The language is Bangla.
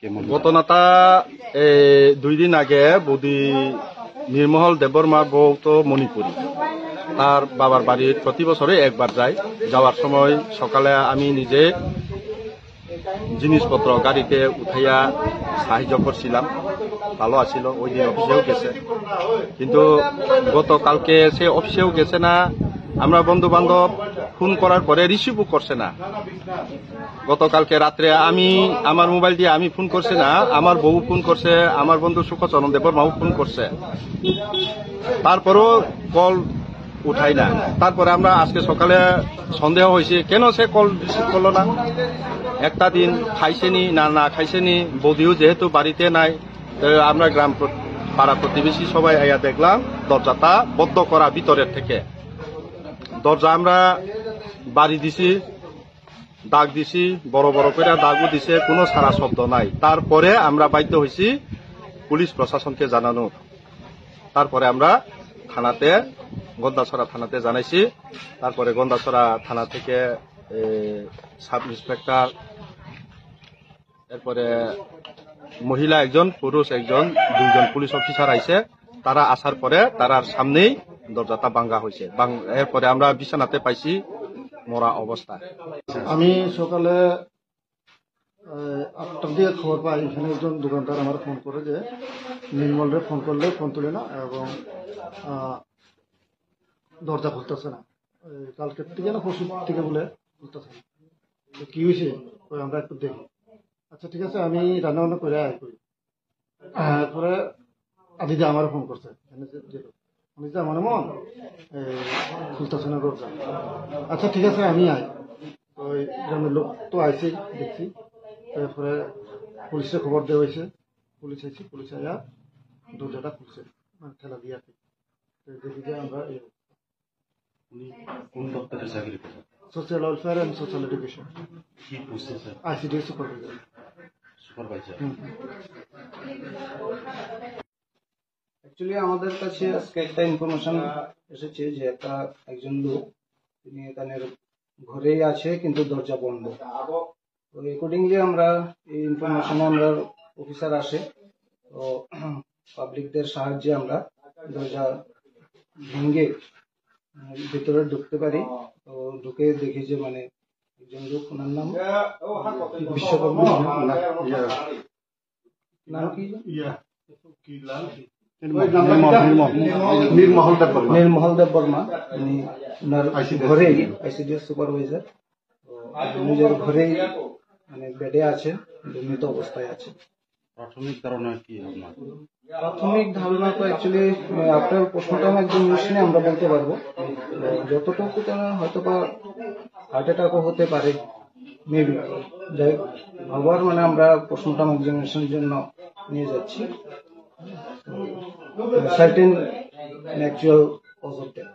ঘটনাটা 2 দিন আগে বৌদি নির্মল দেববর্মা বউ তো মণিপুরী, তার বাবার বাড়ির প্রতি বছরে একবার যায়। যাওয়ার সময় সকালে আমি নিজে জিনিসপত্র গাড়িতে উঠাইয়া সাহায্য করছিলাম, ভালো আছিল। ওই দিন অফিসেও গেছে, কিন্তু গতকালকে সে অফিসেও গেছে না। আমরা বন্ধু বান্ধব ফোন করার পরে রিসিভও করছে না। গতকালকে রাত্রে আমি আমার মোবাইল দিয়ে আমি ফোন করছি না, আমার বউ ফোন করছে, আমার বন্ধু সুখচরণ দেববর্মাও ফোন করছে, তারপরেও কল উঠাই না। তারপরে আমরা আজকে সকালে সন্দেহ হয়েছে কেন সে কল রিসিভ করলো না। একটা দিন খাইছেনি না খাইছেনি, বৌদিও যেহেতু বাড়িতে নাই, আমরা গ্রাম পাড়া প্রতিবেশী সবাই আইয়া দেখলাম দরজাটা বদ্ধ করা ভিতরের থেকে। দরজা আমরা বাড়ি দিছি, দাগ দিছি, বড় বড় করে দাগও দিছে, কোনো সারা শব্দ নাই। তারপরে আমরা বাধ্য হয়েছি পুলিশ প্রশাসনকে জানানো। তারপরে আমরা থানাতে, গন্দাছড়া থানাতে জানাইছি। তারপরে গন্দাছড়া থানা থেকে সাব ইন্সপেক্টর, এরপরে মহিলা একজন, পুরুষ একজন, 2 জন পুলিশ অফিসার আইছে। তারা আসার পরে তারার সামনেই দরজাটা ভাঙ্গা হয়েছে। এরপরে আমরা বিছানাতে পাইছি মরা অবস্থায়। আমি সকালে 8টার দিকে খবর পাই, এখানে একজন দোকানদার আমার ফোন করে যে নির্মলরে ফোন করলে ফোন তুলে না এবং দরজা খুলতেছে না। কালকের থেকে না পরশু থেকে বলে খুলতেছে না। কি হয়েছে আমরা একটু দেখি। আচ্ছা ঠিক আছে, আমি রান্না বান্না করে আয় করি। এরপরে আদিদা আমার ফোন করছে, আদিদা মনে মন খুলতেছে না দরজা। আচ্ছা ঠিক আছে আমি আয়। ওই গ্রামের লোক তো আইসি, দেখছি। তারপরে পুলিশে খবর দেওয়া হয়েছে, পুলিশ আইসি, পুলিশ আয়া দরজাটা খুলছে, মানে ঠেলা দিয়ে আর কি। দেখি যে আমরা কোন দপ্তরে চাকরি করেন? Social welfare and social education. কি পোস্টে স্যার? ICD supervisor. অ্যাকচুয়ালি আমাদের কাছে আজকে একটা ইনফরমেশন এসেছে যে একজন লোক, তিনি তাদের ঘরেই আছে কিন্তু দরজা বন্ধ। তো অ্যাকর্ডিংলি আমরা এই ইনফরমেশনে আমরা অফিসার আসে, তো পাবলিকদের সাহায্যে আমরা দরজা ভেঙে ভিতরে ঢুকতে পারি। তো ঢুকে দেখি যে মানে একজন লোক, ওনার নাম বিশ্বকর্মা, নাম কি নির্মল দেববর্মা, উনি ওনার ঘরেই আইসিডিএস সুপারভাইজার, নিজের ঘরেই মানে বেডে আছে, মৃত অবস্থায় আছে। প্রাথমিক ধারণা কি? প্রাথমিক ধারণা তো অ্যাকচুয়ালি আফটার পোস্টমর্টম এক্সামিনেশনে আমরা বলতে পারবো। যতটুকু হয়তো বা হার্ট অ্যাটাকও হতে পারে, মেবি। যাই আবার মানে আমরা পোস্টমর্টম এক্সামিনেশনের জন্য নিয়ে যাচ্ছি। Certain actual cause of death.